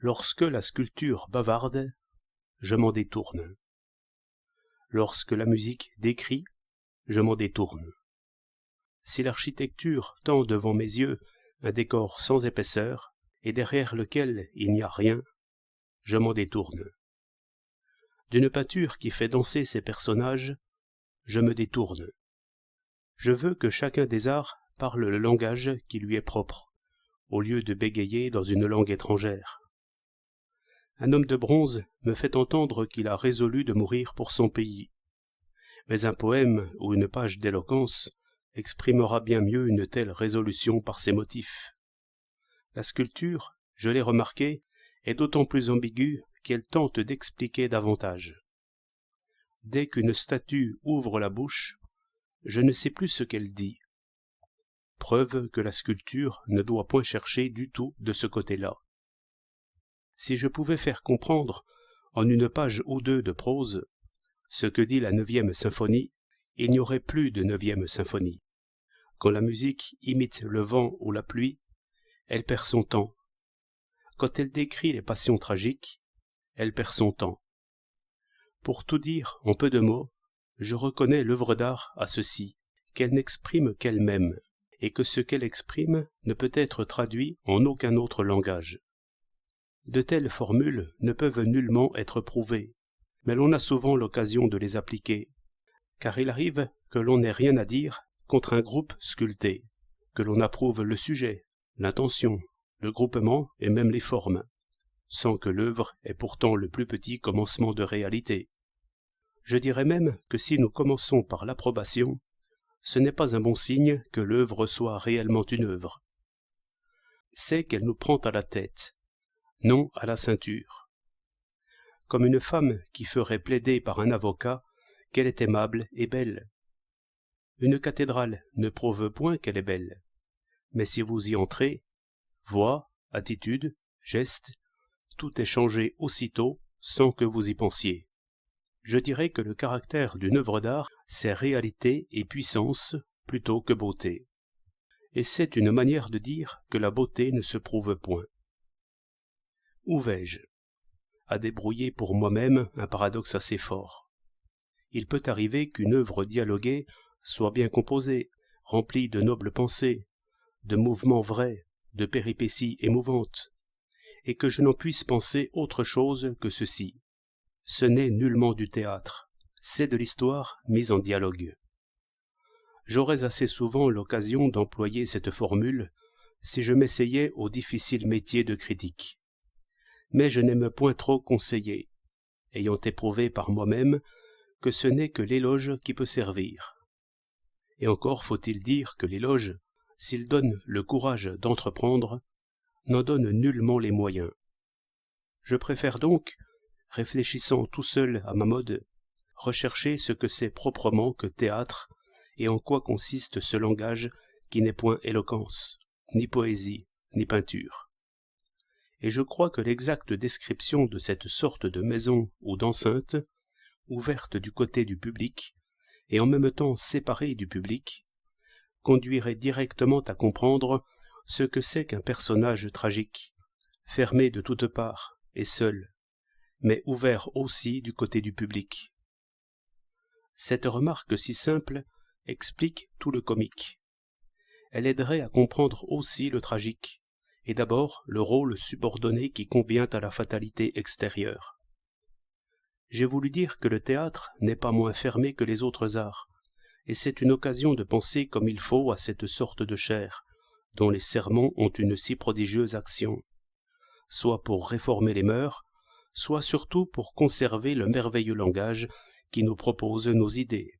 Lorsque la sculpture bavarde, je m'en détourne. Lorsque la musique décrit, je m'en détourne. Si l'architecture tend devant mes yeux un décor sans épaisseur, et derrière lequel il n'y a rien, je m'en détourne. D'une peinture qui fait danser ses personnages, je me détourne. Je veux que chacun des arts parle le langage qui lui est propre, au lieu de bégayer dans une langue étrangère. Un homme de bronze me fait entendre qu'il a résolu de mourir pour son pays. Mais un poème ou une page d'éloquence exprimera bien mieux une telle résolution par ses motifs. La sculpture, je l'ai remarqué, est d'autant plus ambiguë qu'elle tente d'expliquer davantage. Dès qu'une statue ouvre la bouche, je ne sais plus ce qu'elle dit. Preuve que la sculpture ne doit point chercher du tout de ce côté-là. Si je pouvais faire comprendre, en une page ou deux de prose, ce que dit la 9e symphonie, il n'y aurait plus de 9e symphonie. Quand la musique imite le vent ou la pluie, elle perd son temps. Quand elle décrit les passions tragiques, elle perd son temps. Pour tout dire en peu de mots, je reconnais l'œuvre d'art à ceci, qu'elle n'exprime qu'elle-même, et que ce qu'elle exprime ne peut être traduit en aucun autre langage. De telles formules ne peuvent nullement être prouvées, mais l'on a souvent l'occasion de les appliquer, car il arrive que l'on n'ait rien à dire contre un groupe sculpté, que l'on approuve le sujet, l'intention, le groupement et même les formes, sans que l'œuvre ait pourtant le plus petit commencement de réalité. Je dirais même que si nous commençons par l'approbation, ce n'est pas un bon signe que l'œuvre soit réellement une œuvre. C'est qu'elle nous prend à la tête, non à la ceinture. Comme une femme qui ferait plaider par un avocat qu'elle est aimable et belle. Une cathédrale ne prouve point qu'elle est belle, mais si vous y entrez, voix, attitude, gestes, tout est changé aussitôt sans que vous y pensiez. Je dirais que le caractère d'une œuvre d'art, c'est réalité et puissance plutôt que beauté. Et c'est une manière de dire que la beauté ne se prouve point. Où vais-je? À débrouiller pour moi-même un paradoxe assez fort. Il peut arriver qu'une œuvre dialoguée soit bien composée, remplie de nobles pensées, de mouvements vrais, de péripéties émouvantes, et que je n'en puisse penser autre chose que ceci. Ce n'est nullement du théâtre, c'est de l'histoire mise en dialogue. J'aurais assez souvent l'occasion d'employer cette formule si je m'essayais au difficile métier de critique. Mais je n'aime point trop conseiller, ayant éprouvé par moi-même que ce n'est que l'éloge qui peut servir. Et encore faut-il dire que l'éloge, s'il donne le courage d'entreprendre, n'en donne nullement les moyens. Je préfère donc, réfléchissant tout seul à ma mode, rechercher ce que c'est proprement que théâtre et en quoi consiste ce langage qui n'est point éloquence, ni poésie, ni peinture. Et je crois que l'exacte description de cette sorte de maison ou d'enceinte, ouverte du côté du public et en même temps séparée du public, conduirait directement à comprendre ce que c'est qu'un personnage tragique, fermé de toutes parts et seul, mais ouvert aussi du côté du public. Cette remarque si simple explique tout le comique. Elle aiderait à comprendre aussi le tragique, et d'abord le rôle subordonné qui convient à la fatalité extérieure. J'ai voulu dire que le théâtre n'est pas moins fermé que les autres arts, et c'est une occasion de penser comme il faut à cette sorte de chair, dont les sermons ont une si prodigieuse action, soit pour réformer les mœurs, soit surtout pour conserver le merveilleux langage qui nous propose nos idées.